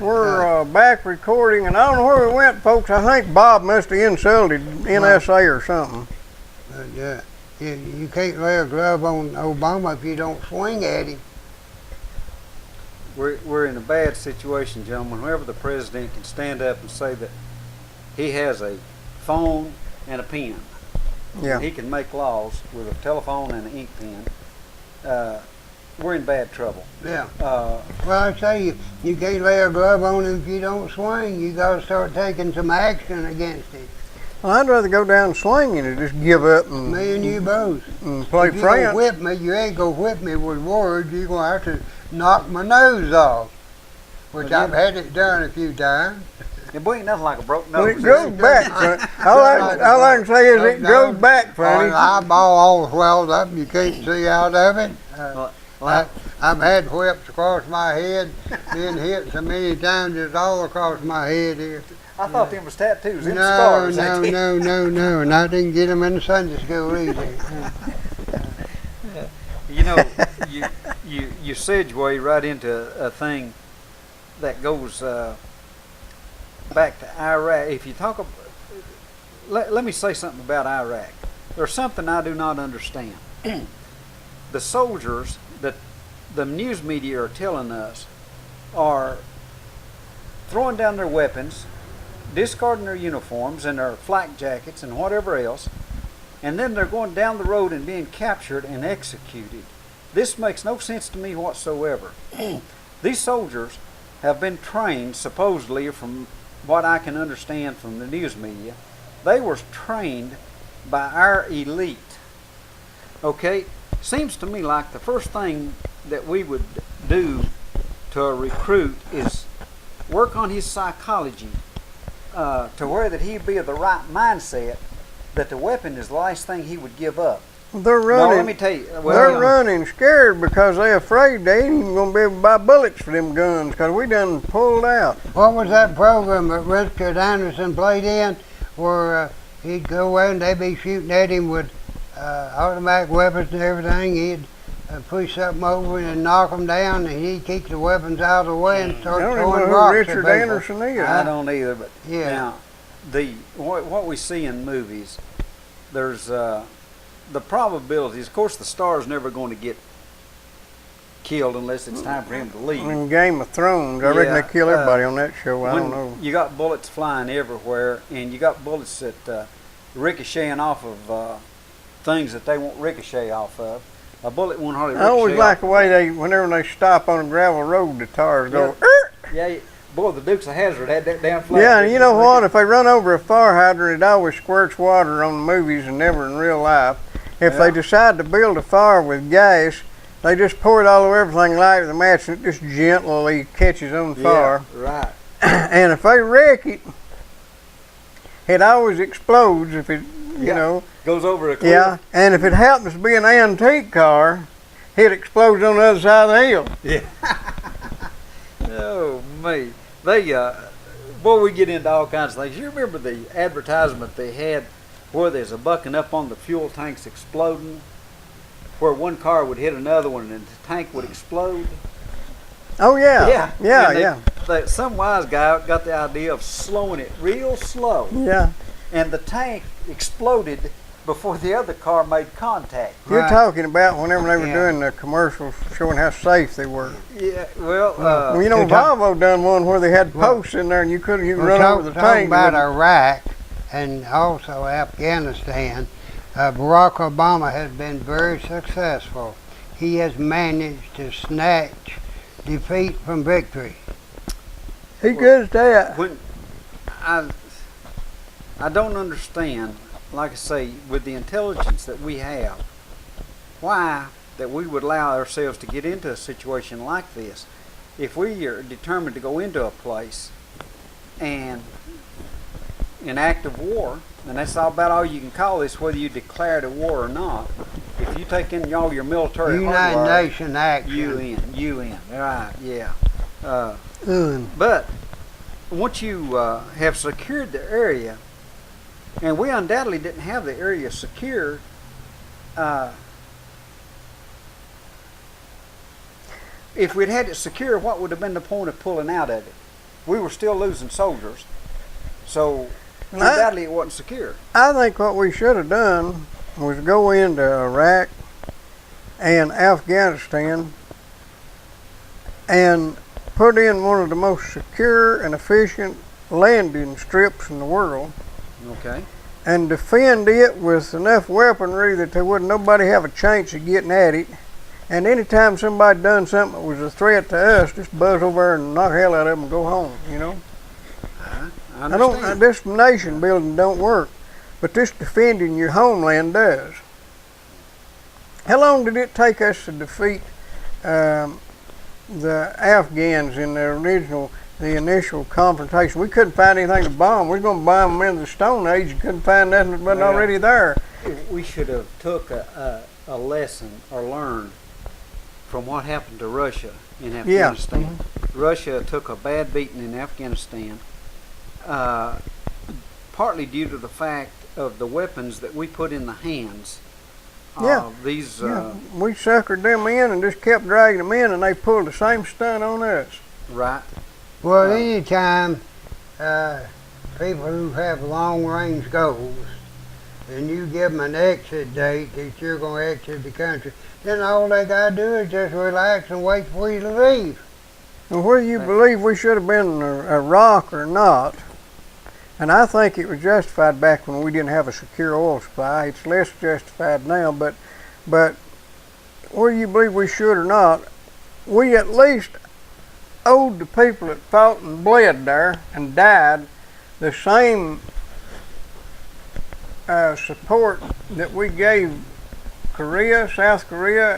We're back recording, and I don't know where we went, folks. I think Bob must have insulted NSA or something. Yeah, you can't lay a glove on Obama if you don't swing at him. We're in a bad situation, gentlemen. Whenever the president can stand up and say that he has a phone and a pen, Yeah, he can make laws with a telephone and an ink pen. We're in bad trouble. Yeah. Well, I say you can't lay a glove on him if you don't swing. You got to start taking some action against him. well, I'd rather go down swinging and just give up and, Me and you both. and play If you gonna France. whip me, you ain't gonna whip me with words. You're gonna have to knock my nose off, which Well, I've had it done a few times. It ain't nothing like a broke Well, nose. it goes back. All I can say is it goes back, Or Franny. an eyeball all swelled up and you can't see out of it. I've had whips across my head, been hit so many times it's all across my head here. I thought them was tattoos. Them No, scars. no, no, no, no, and I didn't get them in the Sunday school either. You know, you segue right into a thing that goes back to Iraq. If you talk about, let me say something about Iraq. There's something I do not understand. The soldiers that the news media are telling us are throwing down their weapons, discarding their uniforms and their flak jackets and whatever else, and then they're going down the road and being captured and executed. This makes no sense to me whatsoever. These soldiers have been trained, supposedly, from what I can understand from the news media, they were trained by our elite. Okay? Seems to me like the first thing that we would do to a recruit is work on his psychology to where that he'd be of the right mindset that the weapon is the last thing he would give up. They're No, running. let me tell you. They're running scared because they're afraid they ain't even gonna be able to buy bullets for them guns because we done pulled out. What was that program that Richard Anderson played in where he'd go away and they'd be shooting at him with automatic weapons and everything? He'd push something over and knock them down and he'd keep the weapons out of the way and I start don't even throwing know who rocks Richard at people. Anderson is. I don't either, but Yeah. now what we see in movies, there's the probabilities. Of course, the star's never going to get killed unless it's time for him to leave. In Game of Thrones, I reckon Yeah, they kill everybody on that show. I When don't know. you got bullets flying everywhere, and you got bullets that ricocheting off of things that they won't ricochet off of. A bullet won't hardly I ricochet. always like off the way whenever they stop on a gravel road, the tires go. Yeah, boy, the Dukes of Hazzard had that damn flag. Yeah, and you know what? If they run over a fire hydrant, it always squirts water on the movies and never in real life. If they decide to build a fire with gas, they just pour it all over everything, light the match, and it just gently catches on fire. Yeah, right. And if they wreck it, it always explodes if it, you know. Goes over a cliff. Yeah, and if it happens to be an antique car, it explodes on the other side of the hill. Yeah. Oh, me. They, boy, we get into all kinds of things. You remember the advertisement they had where there's a bucking up on the fuel tanks exploding, where one car would hit another one and the tank would explode? Oh, yeah. And some wise guy got the idea of slowing it real slow. Yeah. And the tank exploded before the other car made contact. You're talking about whenever they were doing the commercials showing how safe they were. Yeah, well, Well, you know, Volvo done one where they had posts in there and you could run over the Talking tank. about Iraq and also Afghanistan, Barack Obama has been very successful. He has managed to snatch defeat from victory. He good at that. when I don't understand, like I say, with the intelligence that we have, why that we would allow ourselves to get into a situation like this. If we are determined to go into a place and in active war, and that's all you can call this, whether you declare it a war or not. If you take in all your military United hardware, Nations action. UN, right, yeah. But once you have secured the area, and we undoubtedly didn't have the area secure, if we'd had it secure, what would have been the point of pulling out of it? we were still losing soldiers. So And I- undoubtedly it wasn't secure. I think what we should have done was go into Iraq and Afghanistan and put in one of the most secure and efficient landing strips in the world Okay. and defend it with enough weaponry that there wouldn't nobody have a chance of getting at it. And anytime somebody done something that was a threat to us, just buzz over there and knock the hell out of them and go home, you know? I understand. This nation building don't work, but this defending your homeland does. How long did it take us to defeat the Afghans in the initial confrontation? We couldn't find anything to bomb. We were going to bomb them into the Stone Age and couldn't find nothing that wasn't already there. We should have took a lesson or learned from what happened to Russia in Afghanistan. Russia took a bad beating in Afghanistan, partly due to the fact of the weapons that we put in the hands of these. We suckered them in and just kept dragging them in, and they pulled the same stunt on us. Right. Well, anytime people who have long-range goals, and you give them an exit date that you're going to exit the country, then all they got to do is just relax and wait for you to leave. And whether you believe we should have been in Iraq or not, and I think it was justified back when we didn't have a secure oil supply. It's less justified now, but whether you believe we should or not, we at least owed the people that fought and bled there and died the same support that we gave Korea, South Korea,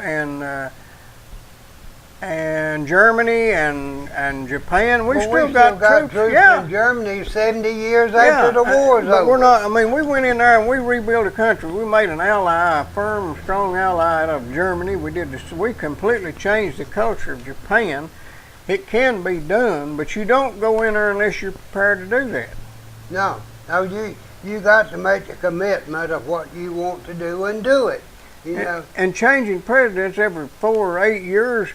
and Germany and Japan. We still got troops. In Germany 70 years after the war's but over. we're not. I mean, we went in there and we rebuilt a country. We made an ally, a firm, strong ally out of Germany. We did this. We completely changed the culture of Japan. It can be done, but you don't go in there unless you're prepared to do that. No, you got to make a commitment of what you want to do and do it. You know. And changing presidents every 4 or 8 years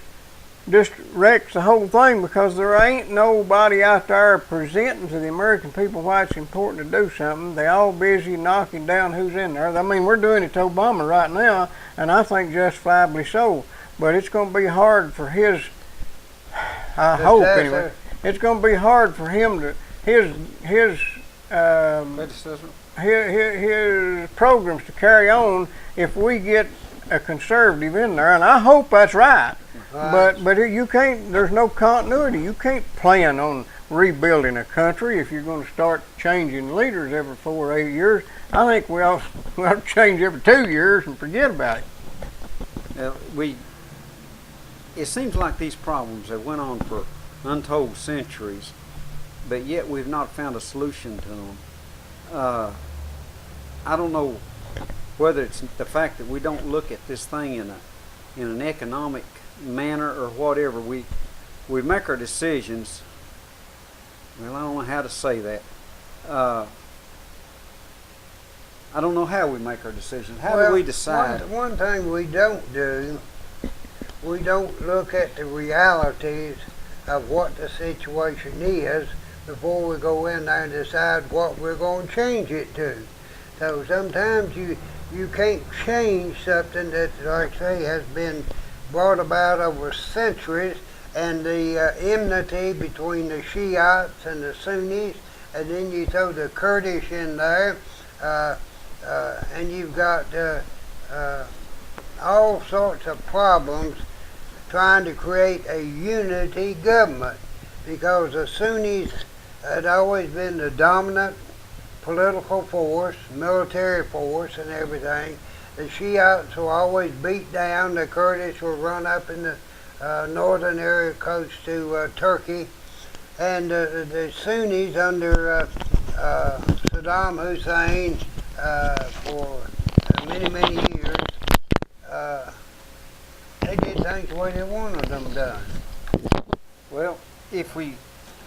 just wrecks the whole thing, because there ain't nobody out there presenting to the American people why it's important to do something. They all busy knocking down who's in there. I mean, we're doing it to Obama right now, and I think justifiably so. But it's going to be hard for his, I hope anyway, it's going to be hard for him to, his programs to carry on if we get a conservative in there, and I hope that's right. But you can't. There's no continuity. You can't plan on rebuilding a country if you're going to start changing leaders every 4 or 8 years. I think we ought to change every 2 years and forget about it. It seems like these problems have went on for untold centuries, but yet we've not found a solution to them. I don't know whether it's the fact that we don't look at this thing in an economic manner or whatever. We make our decisions. Well, I don't know how to say that. I don't know how we make our decisions. How do we decide? One thing we don't do, we don't look at the realities of what the situation is before we go in there and decide what we're going to change it to. So sometimes you can't change something that, like I say, has been brought about over centuries, and the enmity between the Shiites and the Sunnis, and then you throw the Kurdish in there, and you've got all sorts of problems trying to create a unity government, because the Sunnis had always been the dominant political force, military force and everything. The Shiites were always beat down. The Kurdish were run up in the northern area close to Turkey. And the Sunnis under Saddam Hussein for many, many years, they did things the way they wanted them done. Well,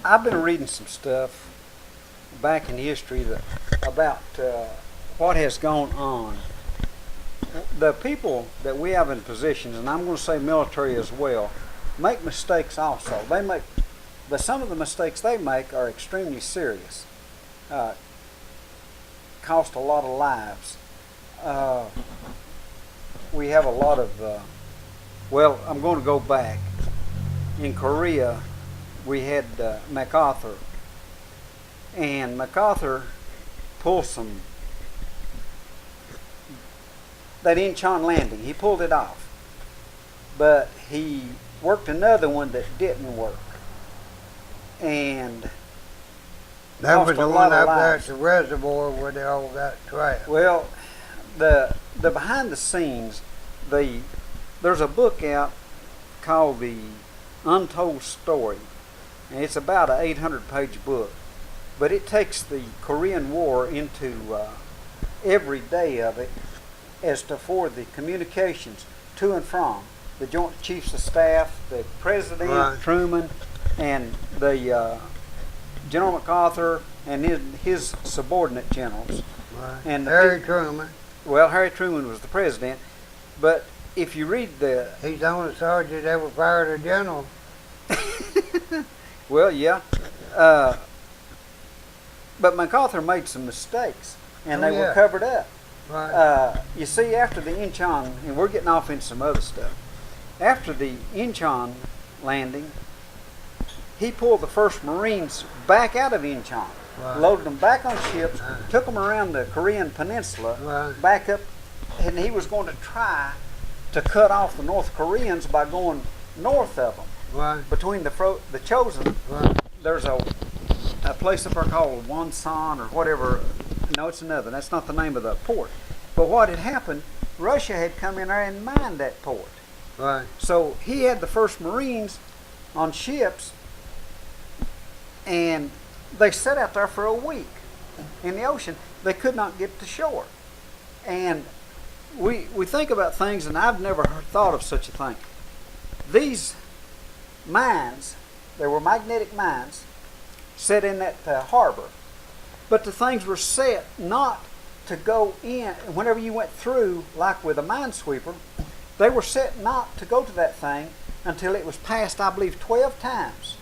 I've been reading some stuff back in history about what has gone on. The people that we have in positions, and I'm going to say military as well, make mistakes also. but some of the mistakes they make are extremely serious. Cost a lot of lives. We have a lot of, well, I'm going to go back. In Korea, we had MacArthur, and MacArthur pulled that Incheon landing. He pulled it off, but he worked another one that didn't work, and That cost was a the lot one of up there at lives. the reservoir where they all got trapped. Well, the behind the scenes, there's a book out called The Untold Story, and it's about an 800-page book, but it takes the Korean War into every day of it as to for the communications to and from the Joint Chiefs of Staff, the President, Right. Truman, and the General MacArthur and his subordinate generals. Right. And the Harry big- Truman, Well, Harry Truman was the president, but if you read he's the only sergeant that ever fired a general. well, yeah, but MacArthur made some mistakes, and Oh, they were yeah. covered up. Right. You see, after the Incheon, and we're getting off into some other stuff, after the Incheon landing, he pulled the first Marines back out of Incheon, Right. loaded them back on ships, took them around the Korean peninsula, Right. back up, and he was going to try to cut off the North Koreans by going north of them. Right. Between the Chosen, Right. there's a place up there called Wonsan or whatever. No, it's another. That's not the name of the port. But what had happened, Russia had come in there and mined that port. Right. So he had the first Marines on ships, and they sat out there for a week in the ocean. They could not get to shore. And we think about things, and I've never thought of such a thing. These mines, they were magnetic mines, set in that harbor. But the things were set not to go in. Whenever you went through, like with a minesweeper, they were set not to go to that thing until it was passed, I believe, 12 times.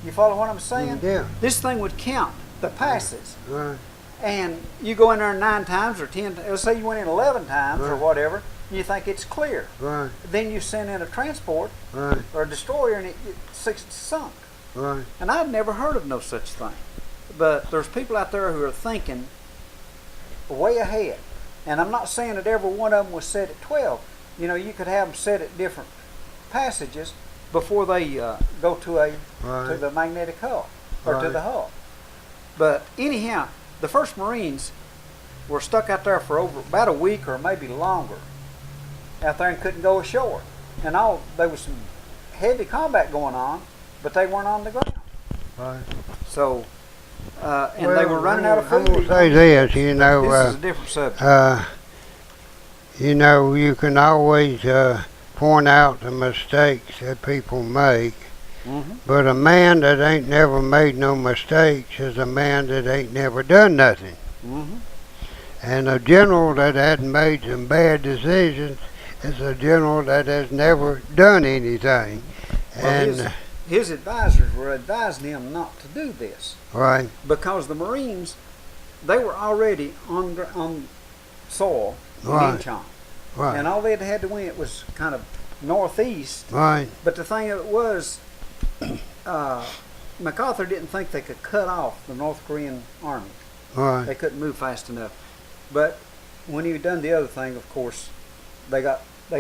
You follow what I'm saying? Yeah. This thing would count the passes. Right. And you go in there 9 times or 10, let's say you went in 11 times or Right. whatever, and you think it's clear. Right. Then you send in a transport Right. or a destroyer and it's sunk. Right. And I've never heard of no such thing. But there's people out there who are thinking way ahead. And I'm not saying that every one of them was set at 12. You know, you could have them set at different passages before they go to Right. the magnetic hull or to Right. the hull. But anyhow, the first Marines were stuck out there for about a week or maybe longer out there and couldn't go ashore. And there was some heavy combat going on, but they weren't on the ground. Right. So, and they were running out of I'm food. gonna say this, you This know, is a different subject. you can always point out the mistakes that people make, Mm-hmm. but a man that ain't never made no mistakes is a man that ain't never done nothing. Mm-hmm. And a general that hadn't made some bad decisions is a general that has never done anything. Well, And his advisors were advising him not to do this right, because the Marines, they were already on soil in Right. Incheon. right, And all they had to win was kind of northeast. right, But the thing of it was, MacArthur didn't think they could cut off the North Korean army. right, They couldn't move fast enough. But when he had done the other thing, of course, they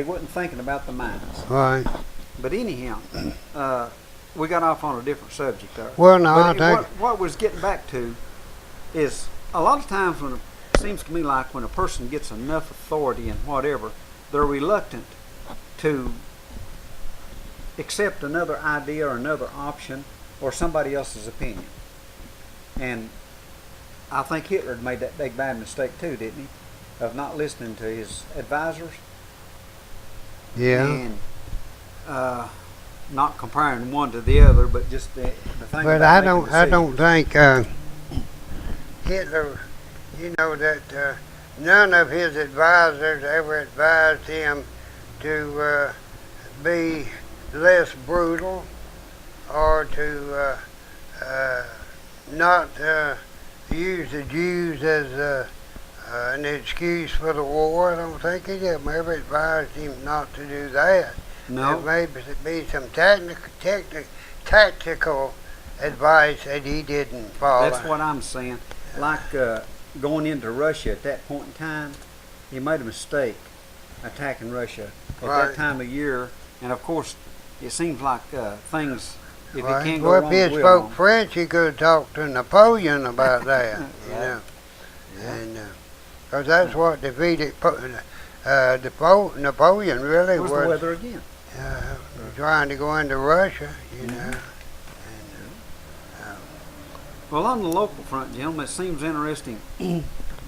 wasn't thinking about the mines. right. But anyhow, we got off on a different subject there. Well, no, I But think what was getting back to is a lot of times when it seems to me like when a person gets enough authority and whatever, they're reluctant to accept another idea or another option or somebody else's opinion. And I think Hitler made that big bad mistake too, didn't he? Of not listening to his advisors yeah. and not comparing one to the other, but just the thing. But about I making don't decisions. think Hitler, you know, that none of his advisors ever advised him to be less brutal or to not use the Jews as an excuse for the war. I don't think he did. Maybe advised him not to do that. No. There may be some tactical advice that he didn't follow. That's what I'm saying. Like going into Russia at that point in time, he made a mistake attacking Russia at that time of year. And of course, it seems like things, if it can't go wrong, if he had will spoke wrong. French, he could have talked to Napoleon about that, you know. And because that's what defeated Napoleon really What's was. the weather again? Trying to go into Russia, you know. And, Well, on the local front, gentlemen, it seems interesting.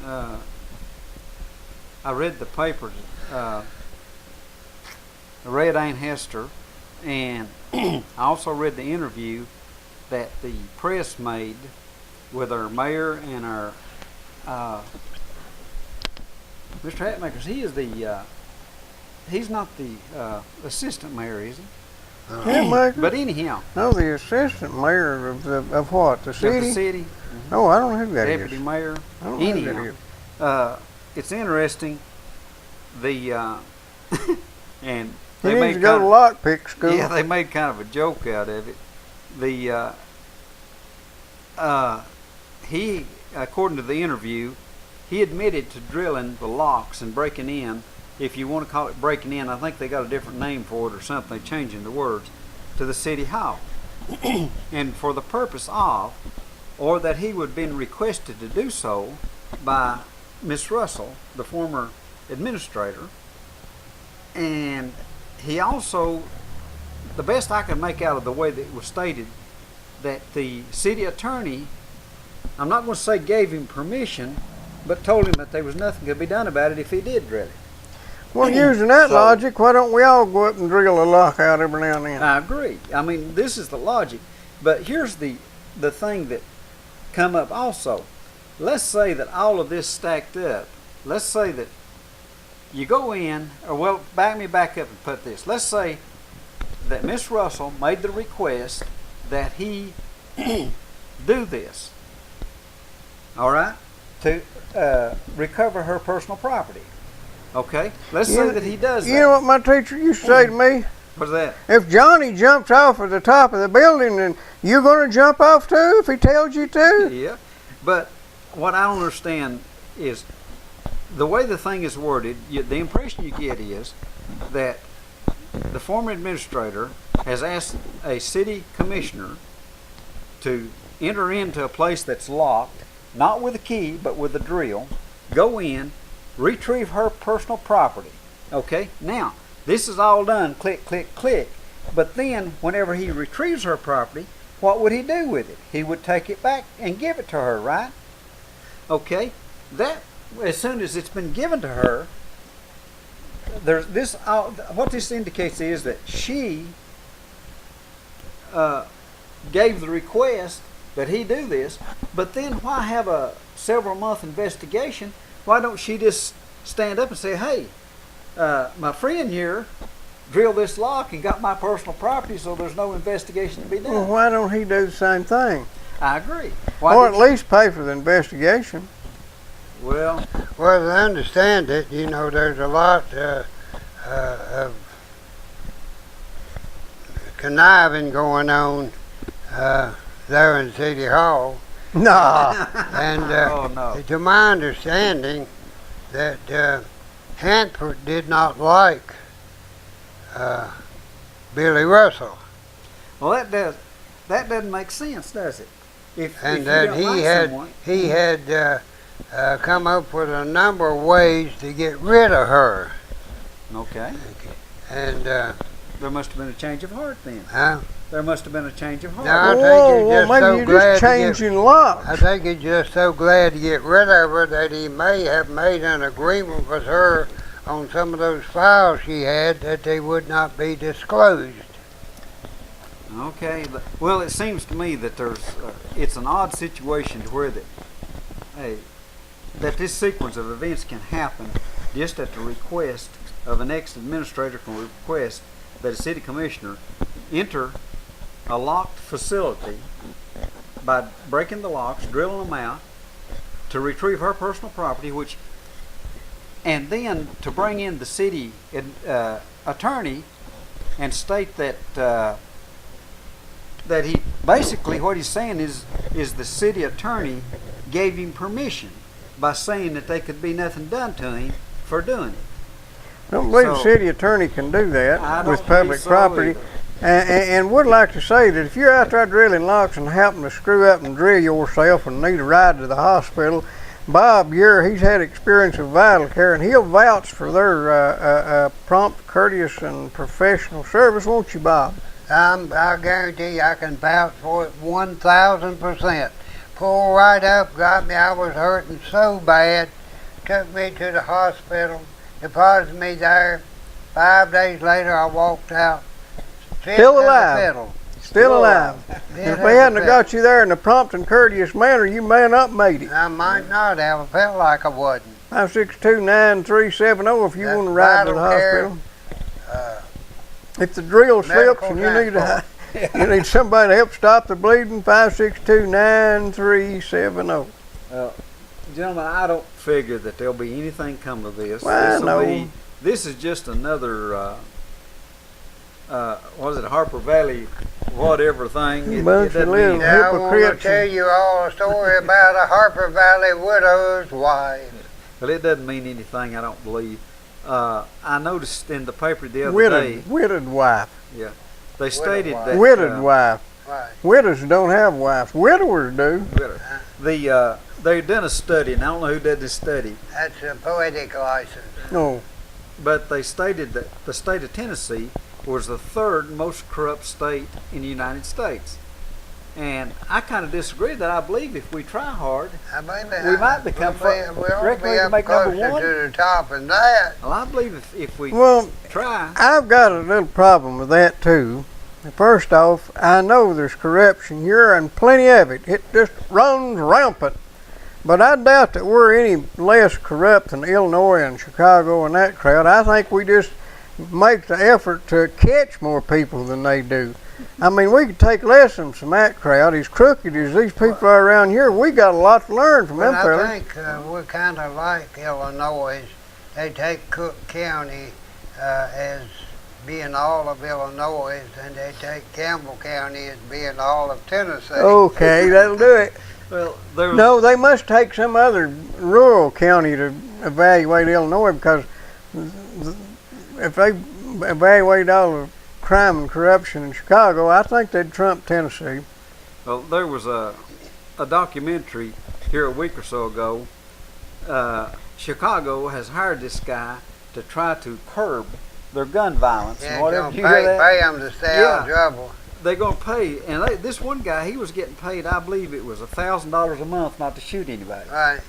I read the papers. I read Ann Hester, and I also read the interview that the press made with our mayor and our Mr. Hatmakers. He is the he's not the assistant mayor, is he? Hatmaker? But anyhow, No, the assistant mayor of what? The of city? the city, Oh, I don't know who that is. deputy mayor. I don't know who that Anyhow, is. it's interesting. The and He they needs made to go to lockpick school. yeah, they made kind of a joke out of it. The he, according to the interview, he admitted to drilling the locks and breaking in. If you want to call it breaking in, I think they got a different name for it or something. They're changing the words to the city hall, and for the purpose of, or that he would have been requested to do so by Miss Russell, the former administrator. And he also, the best I could make out of the way that it was stated, that the city attorney, I'm not going to say gave him permission, but told him that there was nothing could be done about it if he did drill it. Well, using that So- logic, why don't we all go up and drill a lock out every now and then? I agree. I mean, this is the logic. But here's the thing that come up also. Let's say that all of this stacked up. Let's say that you go in, or well, back up and put this. Let's say that Miss Russell made the request that he do this. All right? To recover her personal property. Okay? Let's say that he does that. You know what my teacher used to say to me? What's that? If Johnny jumps off at the top of the building, then you're going to jump off too if he tells you to? Yeah. But what I don't understand is the way the thing is worded, the impression you get is that the former administrator has asked a city commissioner to enter into a place that's locked, not with a key, but with a drill, go in, retrieve her personal property. Okay? Now, this is all done, click, click, click. But then, whenever he retrieves her property, what would he do with it? He would take it back and give it to her, right? Okay? That, as soon as it's been given to her, there's this. What this indicates is that she gave the request that he do this. But then, why have a several-month investigation? Why don't she just stand up and say, "Hey, my friend here drilled this lock and got my personal property, so there's no investigation to be done." Well, why don't he do the same thing? I agree. Or at least pay for the investigation. Well, Well, as I understand it, you know, there's a lot of conniving going on there in City Hall. Nah. And oh no. to my understanding, that Hanford did not like Billy Russell, Well, that doesn't make sense, does it? If and you that don't like someone, he had come up with a number of ways to get rid of her. okay, And there must have been a change of heart then. huh? There must have been a change of heart. No, I think Whoa, he's well, just maybe so you're glad just to get- changing locks. I think he's just so glad to get rid of her that he may have made an agreement with her on some of those files she had that they would not be disclosed. Okay, well, it seems to me that there's it's an odd situation to where that this sequence of events can happen just at the request of an ex-administrator can request that a city commissioner enter a locked facility by breaking the locks, drilling them out to retrieve her personal property, and then to bring in the city attorney and state that that he basically what he's saying is the city attorney gave him permission by saying that there could be nothing done to him for doing it. I don't believe the So- city attorney can do that I don't with believe public so property. either. And would like to say that if you're out there drilling locks and happen to screw up and drill yourself and need a ride to the hospital, Bob he's had experience with Vital Care, and he'll vouch for their prompt, courteous, and professional service, won't you, Bob? I guarantee you I can vouch for it 1,000%. Pulled right up, got me. I was hurting so bad. Took me to the hospital, deposited me there. 5 days later, I walked out. fit Still as a alive. fiddle. Still alive. Fit If as they a hadn't have fiddle. got you there in a prompt and courteous manner, you may not made it. I might not have. I felt like I wasn't. 562-9370 if you That's want to ride to the Vital Care. hospital. Uh, If the drill slips Medical and you need transport. you need somebody to help stop the bleeding, 562-9370. Gentlemen, I don't figure that there'll be anything come of this. Well, This is just another, what is it, Harper Valley, whatever thing. Bunch of doesn't little mean- Now, I want to hypocrites. tell you all a story about a Harper Valley widow's wife. Well, it doesn't mean anything, I don't believe. I noticed in the paper the other day, Widowed wife. they stated wife. that Widowed wife. Right. Widows don't have wives. Widowers do. they done a study, and I don't know who did this study, That's a poetic license. No. but they stated that the state of Tennessee was the third most corrupt state in the United States. And I kind of disagree with that. I believe if we try hard, I believe that. We might become we ought to reckon we be can up make number closer one? to the top than that. well, I believe if we Well, try, I've got a little problem with that too. First off, I know there's corruption here and plenty of it. It just runs rampant. But I doubt that we're any less corrupt than Illinois and Chicago and that crowd. I think we just make the effort to catch more people than they do. I mean, we could take lessons from that crowd. As crooked as these people are around here, we got a lot to learn from them But I fellas. think we're kind of like Illinois. They take Cook County as being all of Illinois, and they take Campbell County as being all of Tennessee. Okay, that'll do it. well, there was, No, they must take some other rural county to evaluate Illinois, because if they evaluate all the crime and corruption in Chicago, I think they'd trump Tennessee. well, there was a documentary here a week or so ago. Chicago has hired this guy to try to curb their gun violence Yeah, and whatever. don't Did you hear that? pay them to stay out of Yeah. trouble. They're going to pay, and this one guy, he was getting paid, I believe it was $1,000 a month not to shoot anybody. Right.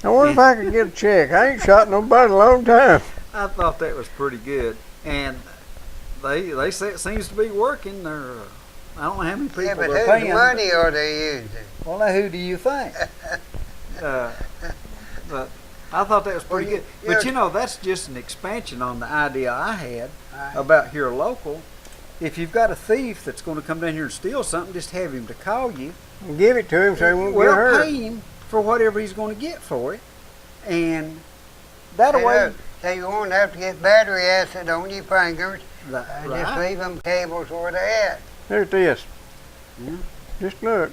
I wonder if I could get a check. I ain't shot nobody in a long time. I thought that was pretty good, and they say it seems to be working. I don't know how many people Yeah, but they're whose paying. money are they using? Well, now who do you think? But I thought that was pretty Well, good. But you know, that's just an expansion on the idea I had Right. about here local. If you've got a thief that's going to come down here and steal something, just have him to call you. Give it to him so he won't get Well, hurt. pay him for whatever he's going to get for it, and that Hey, way, look, so you won't have to get battery acid on your fingers. Just right. leave them cables where they're at. There's this. Yeah. Just look.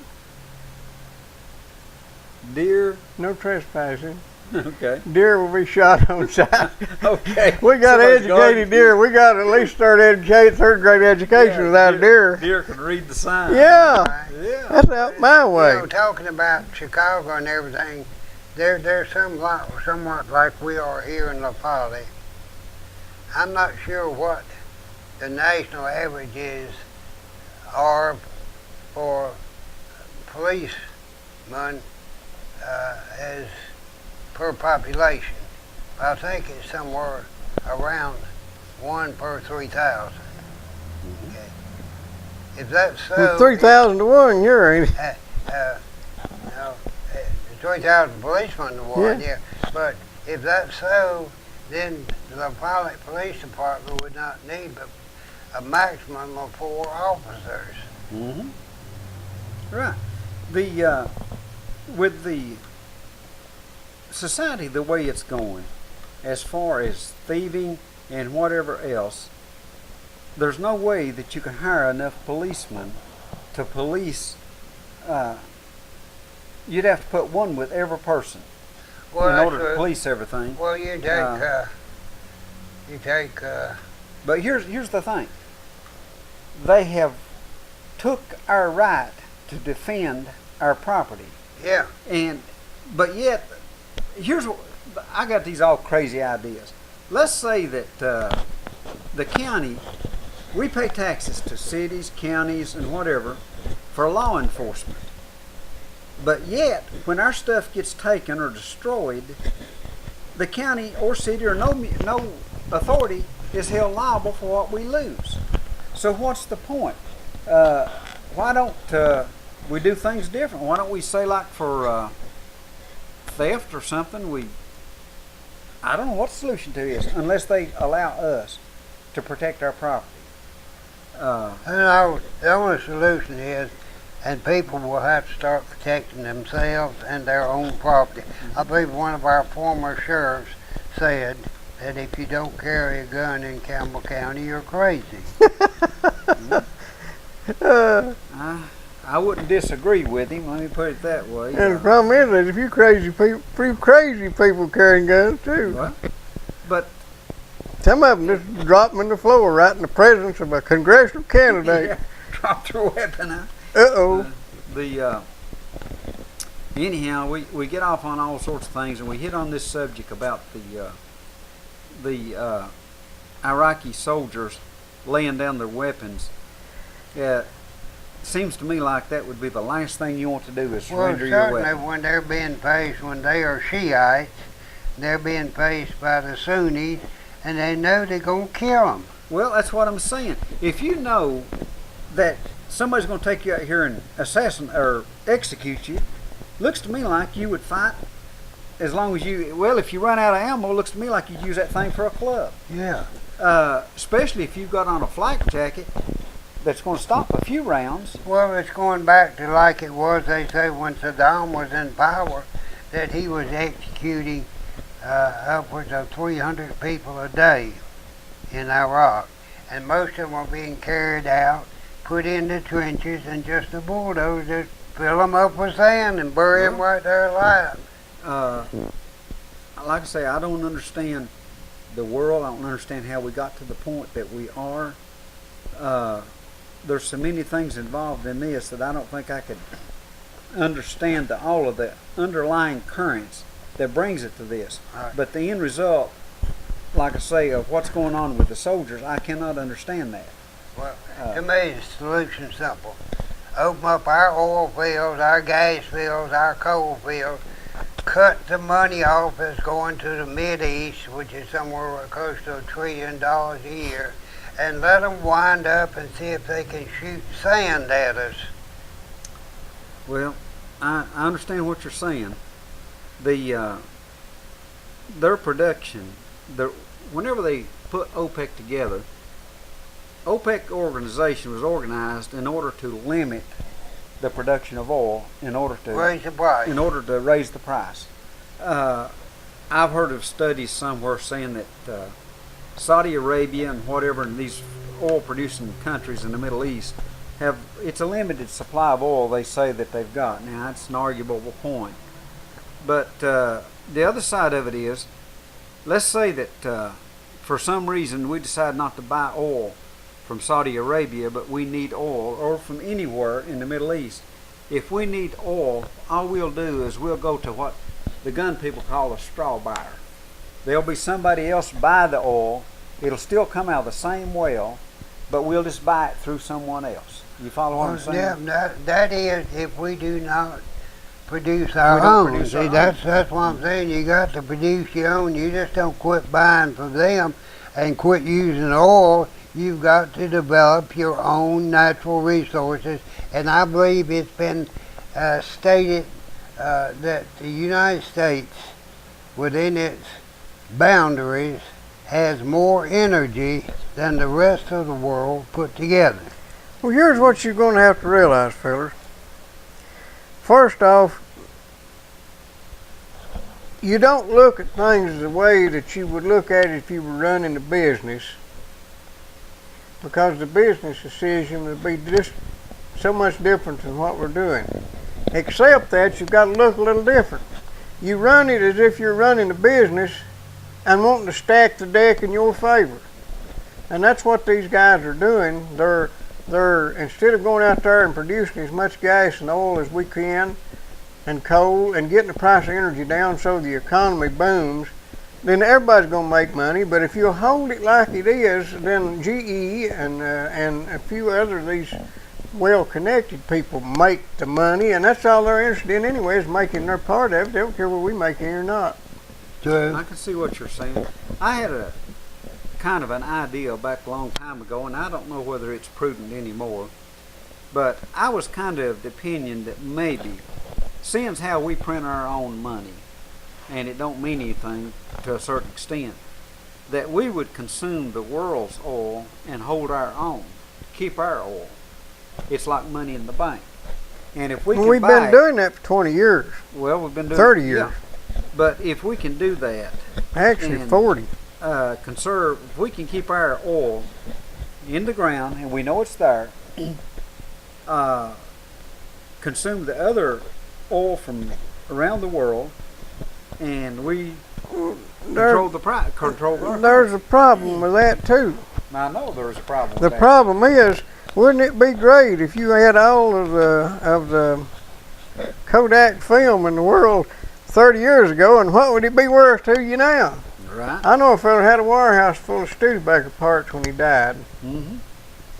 Deer. No trespassing. Okay. Deer will be shot on sight. Okay. We got Somebody's guarding educated deer. We got at least third grade education without a deer. Deer can read the sign. Yeah, Right. Yeah. that's out my You way. know, talking about Chicago and everything, they're somewhat like we are here in La Polly. I'm not sure what the national averages are for policemen as per population. I think it's somewhere around 1 per 3,000. Okay. If that's so, From 3,000 to 1, you're ain't it? no, 3,000 policemen to one, yeah. But if that's so, then the Pilot Police Department would not need but a maximum of 4 officers. Mm-hmm. Right. The with the society the way it's going, as far as thieving and whatever else, there's no way that you can hire enough policemen to police. You'd have to put one with every person in order to police everything. Well, you take. But here's the thing. They have took our right to defend our property. Yeah. But yet, I got these all crazy ideas. Let's say that the county, we pay taxes to cities, counties, and whatever for law enforcement. But yet, when our stuff gets taken or destroyed, the county or city or no authority is held liable for what we lose. So what's the point? Why don't we do things different? Why don't we say, like, for theft or something, I don't know what the solution to is, unless they allow us to protect our property. The only solution is, and people will have to start protecting themselves and their own property. I believe one of our former sheriffs said that if you don't carry a gun in Campbell County, you're crazy. I wouldn't disagree with him. Let me put it that way. And the problem is that if you crazy people carrying guns too. What? But some of them just drop them in the floor right in the presence of a congressional candidate. Yeah, drop their weapon out. Uh-oh. Anyhow, we get off on all sorts of things, and we hit on this subject about the Iraqi soldiers laying down their weapons. Seems to me like that would be the last thing you want to do is surrender your weapon. When they're being faced, when they are Shiites, they're being faced by the Sunnis, and they know they're going to kill them. Well, that's what I'm saying. If you know that somebody's going to take you out here and assassinate or execute you, looks to me like you would fight as long as if you run out of ammo, looks to me like you'd use that thing for a club. Yeah. Especially if you've got on a flak jacket that's going to stop a few rounds. Well, it's going back to like it was, they say, when Saddam was in power, that he was executing upwards of 300 people a day in Iraq. And most of them were being carried out, put in the trenches, and just the bulldozers fill them up with sand and bury them right there alive. Like I say, I don't understand the world. I don't understand how we got to the point that we are. There's so many things involved in this that I don't think I could understand all of the underlying currents that brings it to this. Right. But the end result, like I say, of what's going on with the soldiers, I cannot understand that. Well, to me, the solution's simple. Open up our oil fields, our gas fields, our coal fields, cut the money off that's going to the Mideast, which is somewhere close to $1 trillion a year, and let them wind up and see if they can shoot sand at us. Well, I understand what you're saying. Their production, whenever they put OPEC together, OPEC organization was organized in order to limit the production of oil in order to raise the price. raise the price. I've heard of studies somewhere saying that Saudi Arabia and whatever, and these oil-producing countries in the Middle East it's a limited supply of oil they say that they've got. Now, that's an arguable point. But the other side of it is, let's say that for some reason we decide not to buy oil from Saudi Arabia, but we need oil, or from anywhere in the Middle East. If we need oil, all we'll do is we'll go to what the gun people call a straw buyer. There'll be somebody else buy the oil. It'll still come out of the same well, but we'll just buy it through someone else. You follow what I'm saying? Yeah, that is if we do not produce our own. See, that's what I'm saying. You got to produce your own. You just don't quit buying from them and quit using oil. You've got to develop your own natural resources. And I believe it's been stated that the United States, within its boundaries, has more energy than the rest of the world put together. Well, here's what you're going to have to realize, fellas. First off, you don't look at things the way that you would look at it if you were running a business, because the business decision would be just so much different than what we're doing. Except that you've got to look a little different. You run it as if you're running a business and wanting to stack the deck in your favor. And that's what these guys are doing. They're instead of going out there and producing as much gas and oil as we can, and coal, and getting the price of energy down so the economy booms, then everybody's going to make money. But if you hold it like it is, then GE and a few other of these well-connected people make the money, and that's all they're interested in anyway, is making their part of it. They don't care whether we make it or not. True. I can see what you're saying. I had a kind of an idea back a long time ago, and I don't know whether it's prudent anymore, but I was kind of the opinion that maybe, seeing how we print our own money, and it don't mean anything to a certain extent, that we would consume the world's oil and hold our own, keep our oil. It's like money in the bank. And if we can We've been doing that for 20 years. Well, we've been doing 30 years. Yeah. But if we can do that, Actually, and 40. Conserve, if we can keep our oil in the ground and we know it's there, consume the other oil from around the world, and we control the price. There's a problem with that too. I know there's a problem with The that. problem is, wouldn't it be great if you had all of the Kodak film in the world 30 years ago, and what would it be worth to you now? Right. I know a fellow had a warehouse full of Studebaker parts when he died. Mm-hmm.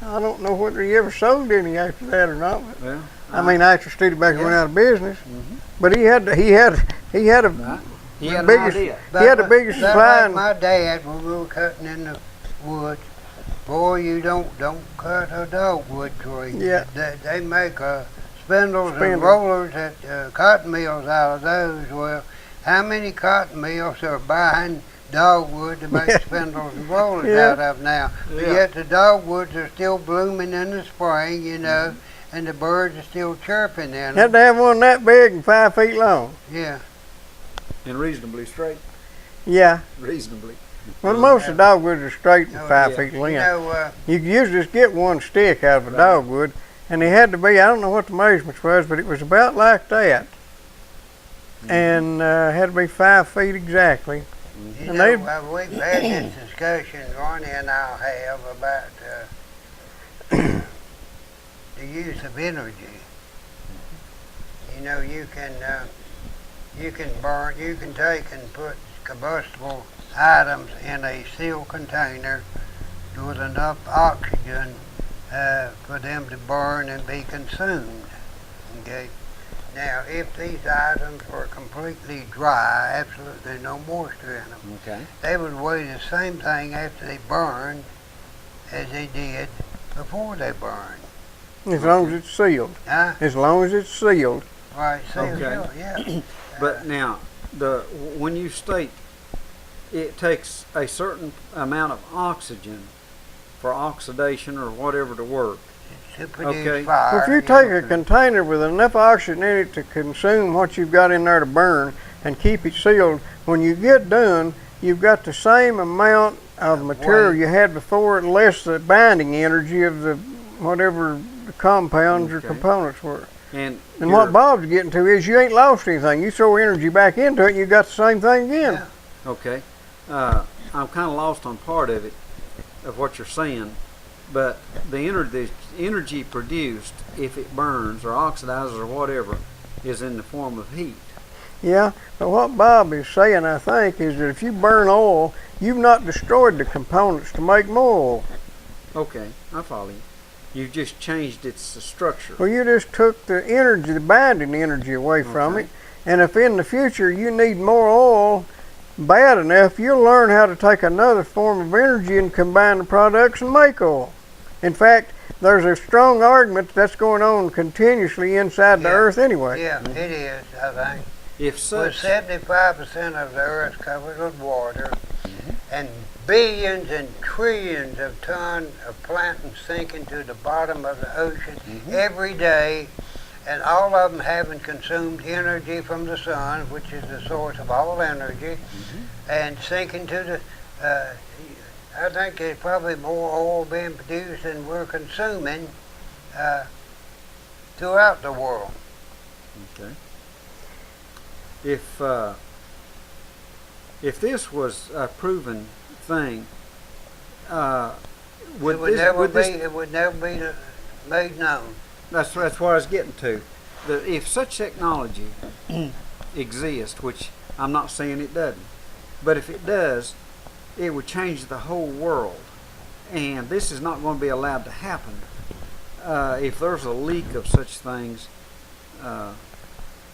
I don't know whether he ever sold any after that or not. But Well, I mean, after Studebaker went out of business, Mhm. but he had a Right. He had an biggest- idea. He had the biggest That supply. like my dad, when we were cutting in the woods, boy, you don't cut a dogwood tree. Yeah. They make spindles and Spindles. rollers at cotton mills out of those. Well, how many cotton mills are buying dogwood to make Yeah. spindles and rollers Yeah. out of now? But Yeah. yet the dogwoods are still blooming in the spring, you know, and the birds are still chirping in Had them. to have one that big and 5 feet long. Yeah. And reasonably straight. Yeah. Reasonably. Well, most of the dogwoods are straight and Oh, 5 yeah. feet You length. know, You could usually just get one stick out of a Right. dogwood, and they had to be, I don't know what the measurements was, but it was about like that. And had to be 5 feet exactly. you And know, they- we've had this discussion, Ronnie and I'll have, about the use of energy. You know, you can burn, you can take and put combustible items in a sealed container with enough oxygen for them to burn and be consumed. Okay. Now, if these items were completely dry, absolutely no moisture in them, Okay. they would weigh the same thing after they burned as they did before they burned. As long as it's sealed. Huh? As long as it's sealed. Right, so Okay. yeah. But now, when you state it takes a certain amount of oxygen for oxidation or whatever to work. To produce Okay. fire. Well, if you you take know, a container with enough oxygen in it to consume what you've got in there to burn and keep it sealed, when you get done, you've got the same amount of material weight. you had before, less the binding energy of the whatever the compounds or Okay. components were. And And what Bob's getting to is you ain't lost anything. You throw energy back into it, and you got the same thing again. Yeah. okay, I'm kind of lost on part of it, of what you're saying, but the energy produced, if it burns or oxidizes or whatever, is in the form of heat. Yeah, but what Bob is saying, I think, is that if you burn oil, you've not destroyed the components to make more oil. Okay, I follow you. You've just changed its structure. Well, you just took the energy, the binding energy away from Okay. it. And if in the future you need more oil bad enough, you'll learn how to take another form of energy and combine the products and make oil. In fact, there's a strong argument that's going on continuously inside the Yeah. earth anyway. Yeah, it is, I think. If Well, such, 75% of the earth covered with water, and billions and trillions of tons of plankton sinking to the bottom of the ocean every day, and all of them having consumed energy from the sun, which is the source of all energy, and sinking to the, I think there's probably more oil being produced than we're consuming throughout the world. Okay. If this was a proven thing, It would never be made known. That's what I was getting to. If such technology exists, which I'm not saying it doesn't, but if it does, it would change the whole world. And this is not going to be allowed to happen. If there's a leak of such things,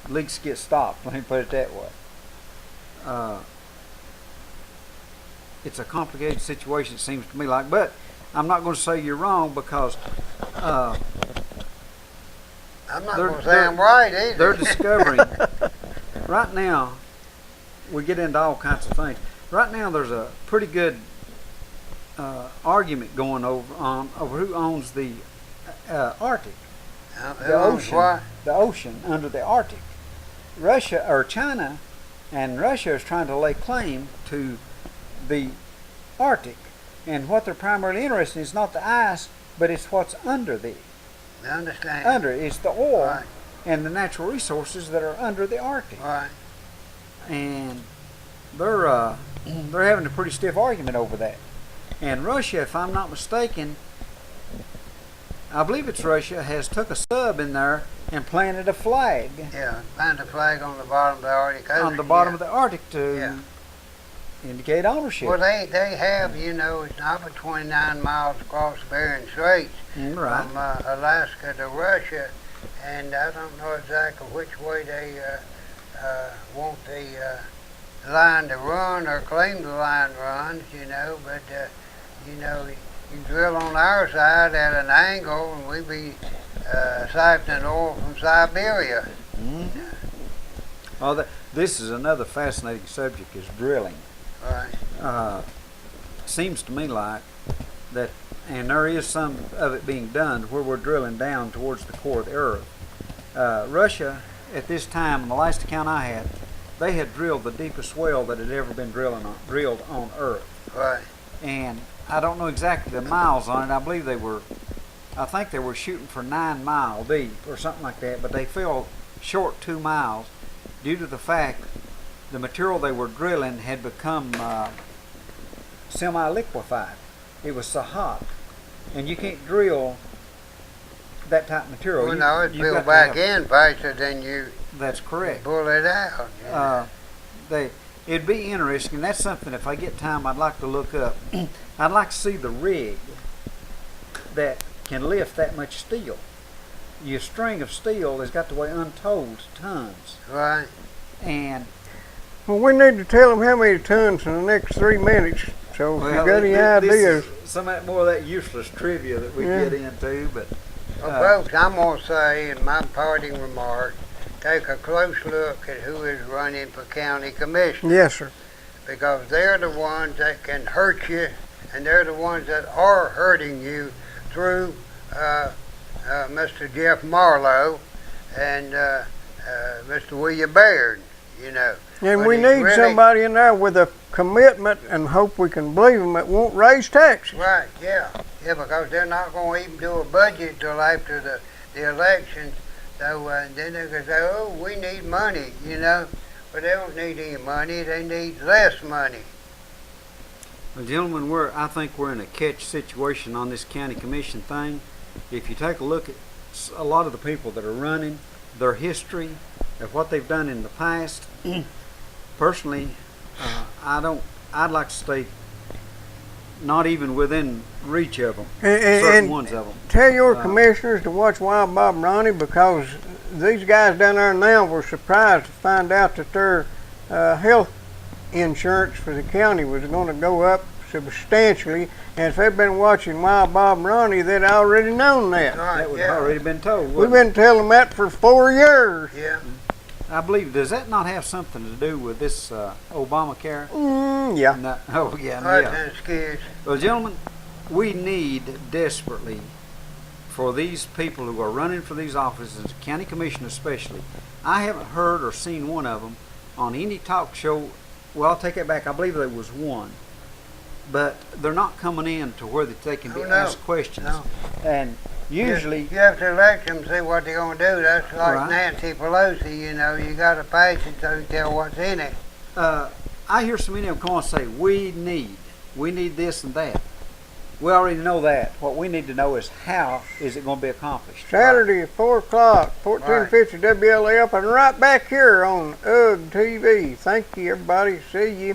leaks get stopped, let me put it that way. It's a complicated situation, it seems to me like, but I'm not going to say you're wrong, because I'm not going to say I'm right either. they're discovering right now. We get into all kinds of things. Right now, there's a pretty good argument going over who owns the Arctic, Who owns what? the ocean under the Arctic. Russia or China, and Russia is trying to lay claim to the Arctic, and what they're primarily interested in is not the ice, but it's what's under the. I understand. Under it's the oil Right. and the natural resources that are under the Arctic. Right. And they're having a pretty stiff argument over that. And Russia, if I'm not mistaken, I believe it's Russia, has took a sub in there and planted a flag Yeah, find a flag on the bottom of the Arctic Ocean. on the bottom of the Arctic to indicate ownership. Well, they have, it's not but 29 miles across Bering Straits Right. from Alaska to Russia, and I don't know exactly which way they want the line to run or claim the line runs, but you drill on our side at an angle, and we be siphoning oil from Siberia. Oh, this is another fascinating subject, is drilling. Right. Seems to me like that, and there is some of it being done where we're drilling down towards the core of the earth. Russia, at this time, in the last account I had, they had drilled the deepest well that had ever been drilled on Earth. Right. And I don't know exactly the miles on it. I think they were shooting for 9 mile deep or something like that, but they fell short 2 miles due to the fact the material they were drilling had become semi-liquefied. It was so hot, and you can't drill that type of material. Well, no, it's built back in faster than you That's correct. pull it out. It'd be interesting, and that's something, if I get time, I'd like to look up. I'd like to see the rig that can lift that much steel. Your string of steel has got to weigh untold tons. Right. And Well, we need to tell them how many tons in the next 3 minutes. So if you got any ideas. This is some more of that useless trivia that we get into, but Well, folks, I'm going to say in my parting remarks, take a close look at who is running for county commissioner. Yes, sir. Because they're the ones that can hurt you, and they're the ones that are hurting you through Mr. Jeff Marlowe and Mr. William Baird, And But we he's need really- somebody in there with a commitment, and hope we can believe them, that won't raise taxes. Right, yeah. Yeah, because they're not going to even do a budget till after the elections. So then they're going to say, oh, we need money, But they don't need any money. They need less money. well, gentlemen, I think we're in a catch situation on this county commission thing. If you take a look at a lot of the people that are running, their history of what they've done in the past, personally, I'd like to stay not even within reach of them, certain And ones of them. tell your commissioners to watch Wild Bob and Ronnie, because these guys down there now were surprised to find out that their health insurance for the county was going to go up substantially. And if they'd been watching Wild Bob and Ronnie, they'd already known that. Right, That would yeah. have already been told. We've wouldn't been telling them that for 4 years. Yeah. I believe, does that not have something to do with this Obamacare? Yeah. No, oh, yeah, That's yeah. an excuse. Well, gentlemen, we need desperately for these people who are running for these offices, county commission especially. I haven't heard or seen one of them on any talk show. Well, I'll take it back. I believe there was one. But they're not coming in to where they can be asked questions. No. And usually, You have to elect them, see what they're going to do. That's like Right. Nancy Pelosi, you know, you got to pass it so you tell what's in it. I hear so many of them come and say, we need this and that. We already know that. What we need to know is how is it going to be accomplished. Saturday at 4 o'clock, 1450 WLF, and right back here on UGG TV. Thank you, everybody. See you.